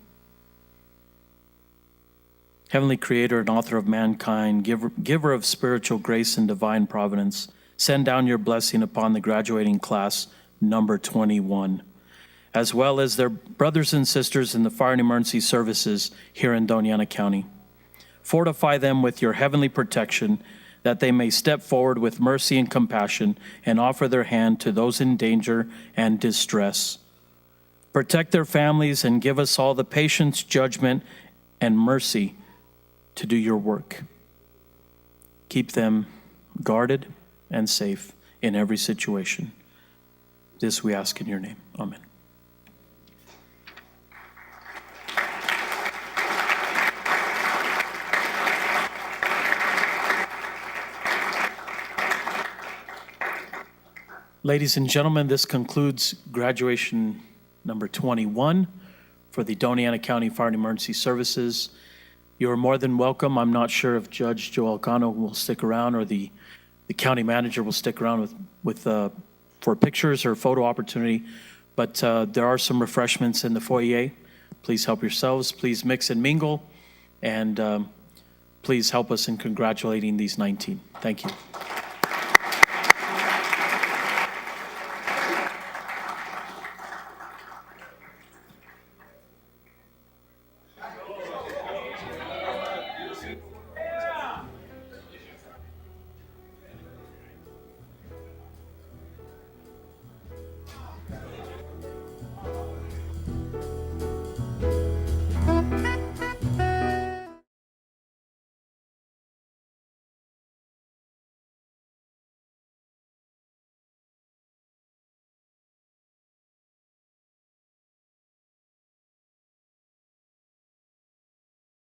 Heavenly Creator and author of mankind, giver of spiritual grace and divine providence, send down your blessing upon the graduating class number 21, as well as their brothers and sisters in the fire and emergency services here in Doña County. Fortify them with your heavenly protection, that they may step forward with mercy and compassion and offer their hand to those in danger and distress. Protect their families and give us all the patience, judgment, and mercy to do your work. Keep them guarded and safe in every situation. This we ask in your name. Amen. Ladies and gentlemen, this concludes graduation number 21 for the Doña County Fire and Emergency Services. You are more than welcome. I'm not sure if Judge Joel Cano will stick around or the county manager will stick around for pictures or photo opportunity, but there are some refreshments in the foyer. Please help yourselves. Please mix and mingle, and please help us in congratulating these 19. Thank you.